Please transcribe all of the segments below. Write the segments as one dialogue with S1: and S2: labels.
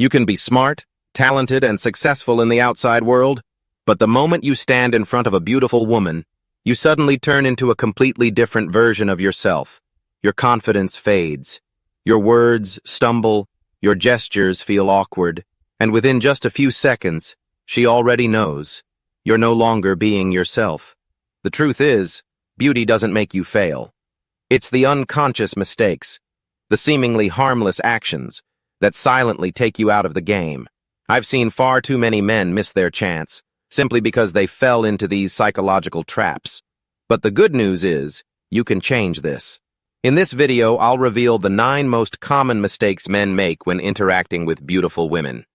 S1: You can be smart, talented, and successful in the outside world, but the moment you stand in front of a beautiful woman, you suddenly turn into a completely different version of yourself. Your confidence fades. Your words stumble, your gestures feel awkward, and within just a few seconds, she already knows. You're no longer being yourself. The truth is, beauty doesn't make you fail. It's the unconscious mistakes, the seemingly harmless actions, that silently take you out of the game. I've seen far too many men miss their chance, simply because they fell into these psychological traps. But the good news is, you can change this. In this video, I'll reveal the 9 most common mistakes men make when interacting with beautiful women,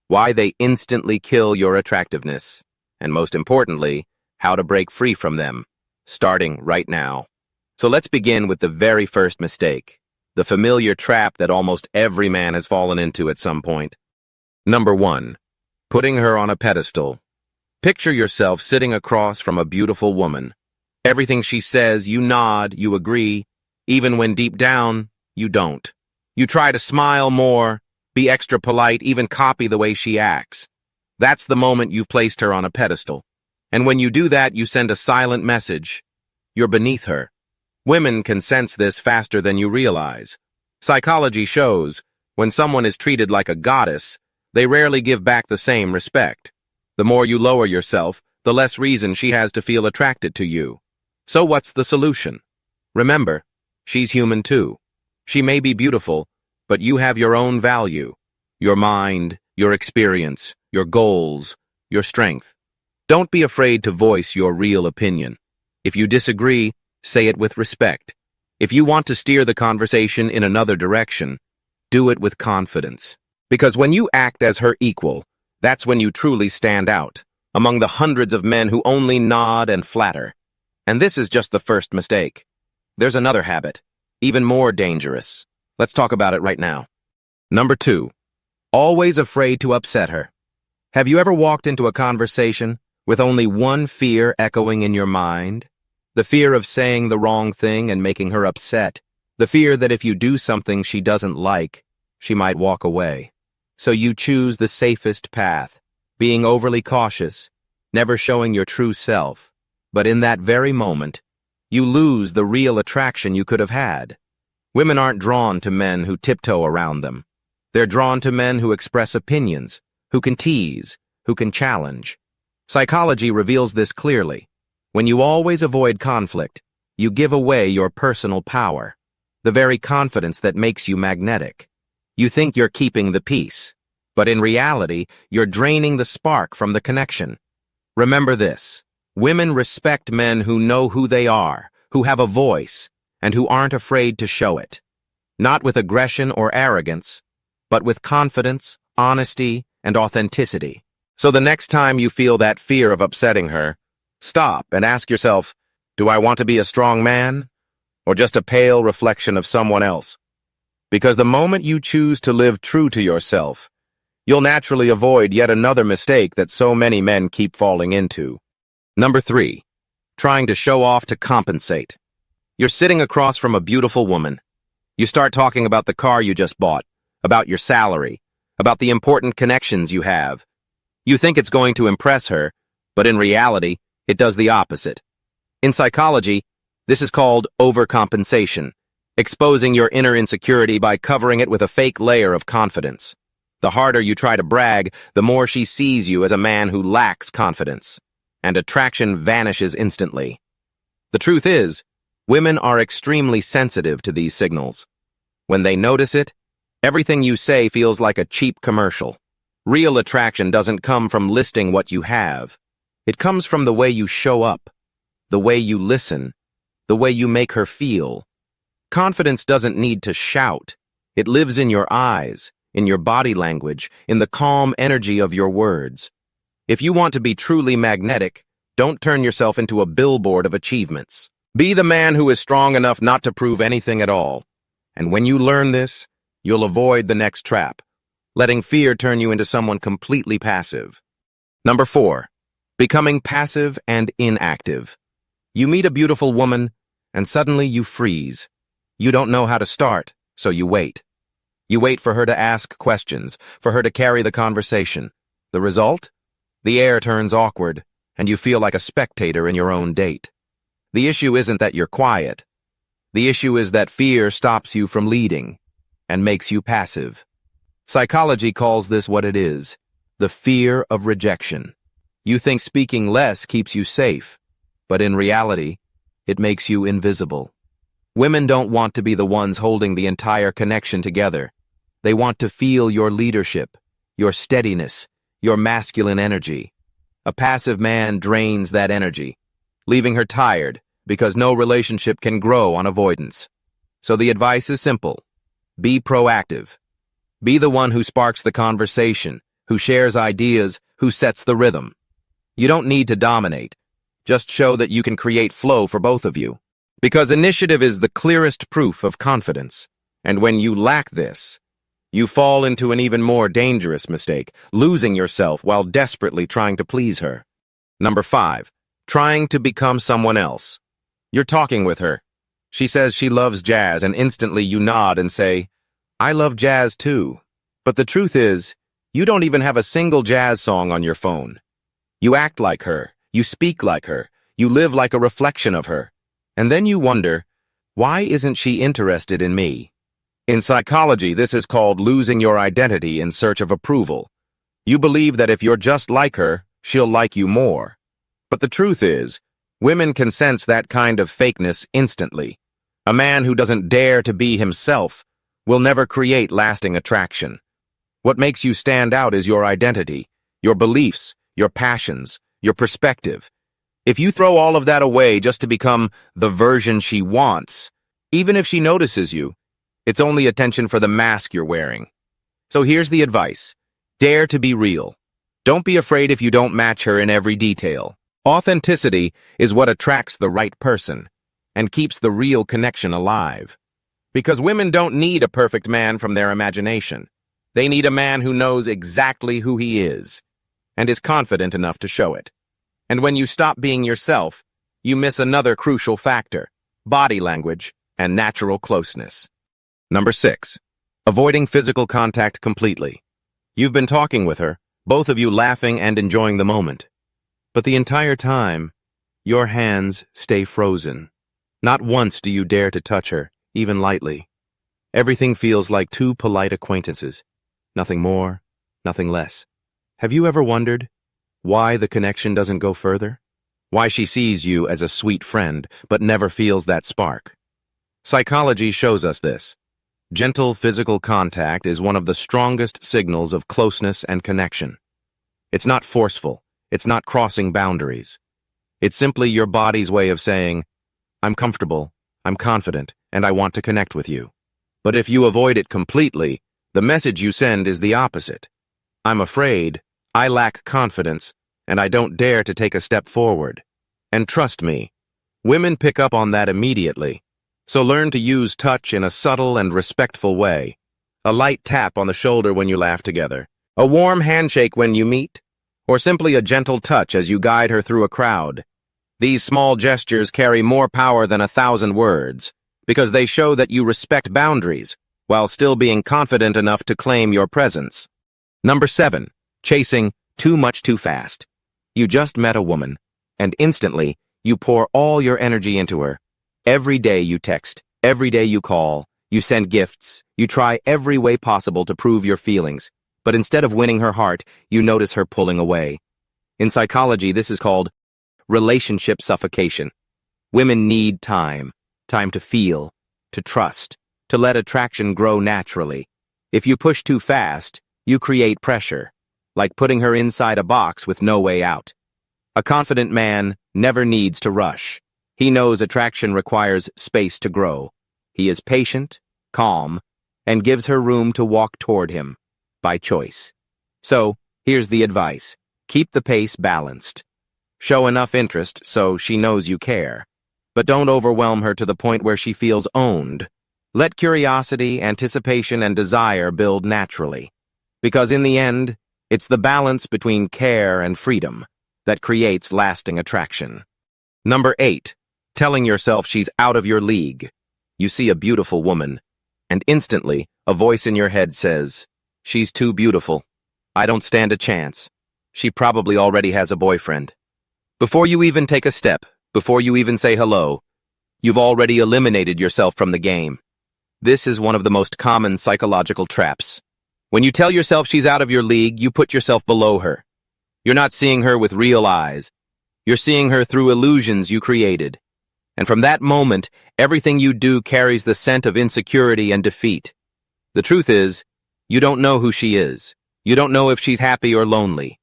S1: why they instantly kill your attractiveness, and most importantly, how to break free from them, starting right now. So let's begin with the very first mistake, the familiar trap that almost every man has fallen into at some point. Number 1. Putting her on a pedestal. Picture yourself sitting across from a beautiful woman. Everything she says, you nod, you agree, even when deep down, you don't. You try to smile more, be extra polite, even copy the way she acts. That's the moment you've placed her on a pedestal. And when you do that, you send a silent message. You're beneath her. Women can sense this faster than you realize. Psychology shows, when someone is treated like a goddess, they rarely give back the same respect. The more you lower yourself, the less reason she has to feel attracted to you. So what's the solution? Remember, she's human too. She may be beautiful, but you have your own value, your mind, your experience, your goals, your strength. Don't be afraid to voice your real opinion. If you disagree, say it with respect. If you want to steer the conversation in another direction, do it with confidence. Because when you act as her equal, that's when you truly stand out, among the hundreds of men who only nod and flatter. And this is just the first mistake. There's another habit, even more dangerous. Let's talk about it right now. Number 2. Always afraid to upset her. Have you ever walked into a conversation with only one fear echoing in your mind? The fear of saying the wrong thing and making her upset. The fear that if you do something she doesn't like, she might walk away. So you choose the safest path, being overly cautious, never showing your true self. But in that very moment, you lose the real attraction you could have had. Women aren't drawn to men who tiptoe around them. They're drawn to men who express opinions, who can tease, who can challenge. Psychology reveals this clearly. When you always avoid conflict, you give away your personal power, the very confidence that makes you magnetic. You think you're keeping the peace, but in reality, you're draining the spark from the connection. Remember this. Women respect men who know who they are, who have a voice, and who aren't afraid to show it. Not with aggression or arrogance, but with confidence, honesty, and authenticity. So the next time you feel that fear of upsetting her, stop and ask yourself, do I want to be a strong man, or just a pale reflection of someone else? Because the moment you choose to live true to yourself, you'll naturally avoid yet another mistake that so many men keep falling into. Number 3. Trying to show off to compensate. You're sitting across from a beautiful woman. You start talking about the car you just bought, about your salary, about the important connections you have. You think it's going to impress her, but in reality, it does the opposite. In psychology, this is called overcompensation, exposing your inner insecurity by covering it with a fake layer of confidence. The harder you try to brag, the more she sees you as a man who lacks confidence, and attraction vanishes instantly. The truth is, women are extremely sensitive to these signals. When they notice it, everything you say feels like a cheap commercial. Real attraction doesn't come from listing what you have. It comes from the way you show up, the way you listen, the way you make her feel. Confidence doesn't need to shout. It lives in your eyes, in your body language, in the calm energy of your words. If you want to be truly magnetic, don't turn yourself into a billboard of achievements. Be the man who is strong enough not to prove anything at all. And when you learn this, you'll avoid the next trap, letting fear turn you into someone completely passive. Number 4. Becoming passive and inactive. You meet a beautiful woman, and suddenly you freeze. You don't know how to start, so you wait. You wait for her to ask questions, for her to carry the conversation. The result? The air turns awkward, and you feel like a spectator in your own date. The issue isn't that you're quiet. The issue is that fear stops you from leading and makes you passive. Psychology calls this what it is, the fear of rejection. You think speaking less keeps you safe, but in reality, it makes you invisible. Women don't want to be the ones holding the entire connection together. They want to feel your leadership, your steadiness, your masculine energy. A passive man drains that energy, leaving her tired because no relationship can grow on avoidance. So the advice is simple. Be proactive. Be the one who sparks the conversation, who shares ideas, who sets the rhythm. You don't need to dominate. Just show that you can create flow for both of you. Because initiative is the clearest proof of confidence. And when you lack this, you fall into an even more dangerous mistake, losing yourself while desperately trying to please her. Number 5, trying to become someone else. You're talking with her. She says she loves jazz, and instantly you nod and say, I love jazz too. But the truth is, you don't even have a single jazz song on your phone. You act like her, you speak like her, you live like a reflection of her. And then you wonder, why isn't she interested in me? In psychology, this is called losing your identity in search of approval. You believe that if you're just like her, she'll like you more. But the truth is, women can sense that kind of fakeness instantly. A man who doesn't dare to be himself will never create lasting attraction. What makes you stand out is your identity, your beliefs, your passions, your perspective. If you throw all of that away just to become the version she wants, even if she notices you, it's only attention for the mask you're wearing. So here's the advice. Dare to be real. Don't be afraid if you don't match her in every detail. Authenticity is what attracts the right person and keeps the real connection alive. Because women don't need a perfect man from their imagination. They need a man who knows exactly who he is and is confident enough to show it. And when you stop being yourself, you miss another crucial factor, body language and natural closeness. Number 6, avoiding physical contact completely. You've been talking with her, both of you laughing and enjoying the moment. But the entire time, your hands stay frozen. Not once do you dare to touch her, even lightly. Everything feels like two polite acquaintances. Nothing more, nothing less. Have you ever wondered why the connection doesn't go further? Why she sees you as a sweet friend, but never feels that spark? Psychology shows us this. Gentle physical contact is one of the strongest signals of closeness and connection. It's not forceful. It's not crossing boundaries. It's simply your body's way of saying, I'm comfortable, I'm confident, and I want to connect with you. But if you avoid it completely, the message you send is the opposite. I'm afraid, I lack confidence, and I don't dare to take a step forward. And trust me, women pick up on that immediately. So learn to use touch in a subtle and respectful way. A light tap on the shoulder when you laugh together, a warm handshake when you meet, or simply a gentle touch as you guide her through a crowd. These small gestures carry more power than 1,000 words, because they show that you respect boundaries, while still being confident enough to claim your presence. Number 7, chasing too much too fast. You just met a woman, and instantly, you pour all your energy into her. Every day you text, every day you call, you send gifts, you try every way possible to prove your feelings, but instead of winning her heart, you notice her pulling away. In psychology, this is called relationship suffocation. Women need time to feel, to trust, to let attraction grow naturally. If you push too fast, you create pressure, like putting her inside a box with no way out. A confident man never needs to rush. He knows attraction requires space to grow. He is patient, calm, and gives her room to walk toward him, by choice. So, here's the advice. Keep the pace balanced. Show enough interest so she knows you care. But don't overwhelm her to the point where she feels owned. Let curiosity, anticipation, and desire build naturally. Because in the end, it's the balance between care and freedom that creates lasting attraction. Number 8. Telling yourself she's out of your league. You see a beautiful woman, and instantly, A voice in your head says, "She's too beautiful. I don't stand a chance. She probably already has a boyfriend." Before you even take a step, before you even say hello, you've already eliminated yourself from the game. This is one of the most common psychological traps. When you tell yourself she's out of your league, you put yourself below her. You're not seeing her with real eyes. You're seeing her through illusions you created. And from that moment, everything you do carries the scent of insecurity and defeat. The truth is, you don't know who she is. You don't know if she's happy or lonely.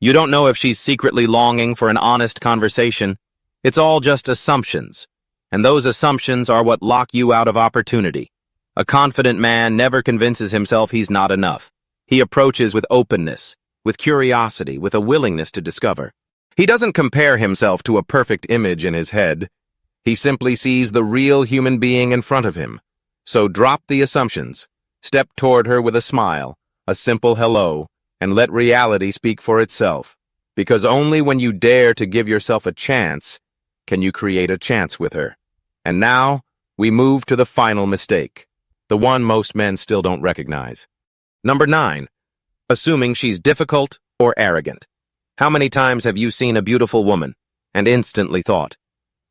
S1: You don't know if she's secretly longing for an honest conversation. It's all just assumptions. And those assumptions are what lock you out of opportunity. A confident man never convinces himself he's not enough. He approaches with openness, with curiosity, with a willingness to discover. He doesn't compare himself to a perfect image in his head. He simply sees the real human being in front of him. So drop the assumptions. Step toward her with a smile, a simple hello, and let reality speak for itself. Because only when you dare to give yourself a chance can you create a chance with her. And now, we move to the final mistake, the one most men still don't recognize. Number 9, assuming she's difficult or arrogant. How many times have you seen a beautiful woman and instantly thought,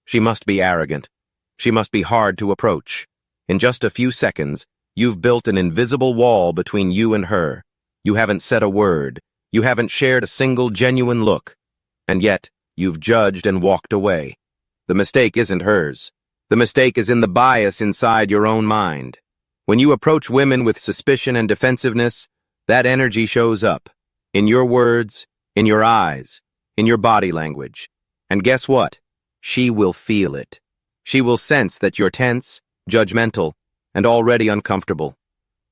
S1: "She must be arrogant. She must be hard to approach." In just a few seconds, you've built an invisible wall between you and her. You haven't said a word. You haven't shared a single genuine look. And yet, you've judged and walked away. The mistake isn't hers. The mistake is in the bias inside your own mind. When you approach women with suspicion and defensiveness, that energy shows up. In your words, in your eyes, in your body language. And guess what? She will feel it. She will sense that you're tense, judgmental, and already uncomfortable.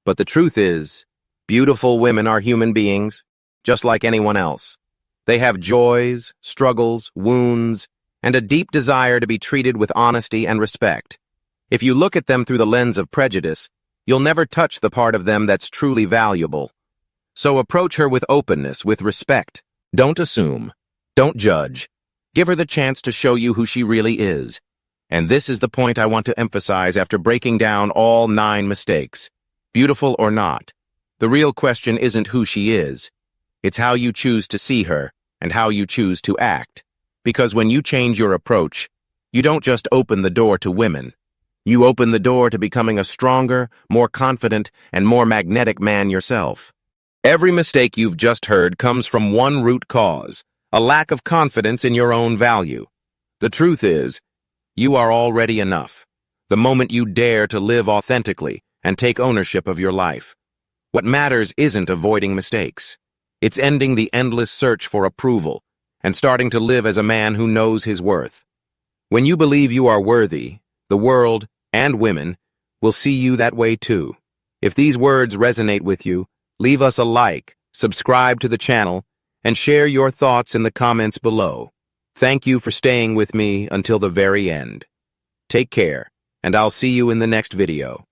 S1: But the truth is, beautiful women are human beings, just like anyone else. They have joys, struggles, wounds, and a deep desire to be treated with honesty and respect. If you look at them through the lens of prejudice, you'll never touch the part of them that's truly valuable. So approach her with openness, with respect. Don't assume. Don't judge. Give her the chance to show you who she really is. And this is the point I want to emphasize after breaking down all 9 mistakes. Beautiful or not, the real question isn't who she is. It's how you choose to see her and how you choose to act. Because when you change your approach, you don't just open the door to women. You open the door to becoming a stronger, more confident, and more magnetic man yourself. Every mistake you've just heard comes from one root cause, a lack of confidence in your own value. The truth is, you are already enough, the moment you dare to live authentically and take ownership of your life. What matters isn't avoiding mistakes. It's ending the endless search for approval and starting to live as a man who knows his worth. When you believe you are worthy, the world and women will see you that way too. If these words resonate with you, leave us a like, subscribe to the channel, and share your thoughts in the comments below. Thank you for staying with me until the very end. Take care, and I'll see you in the next video.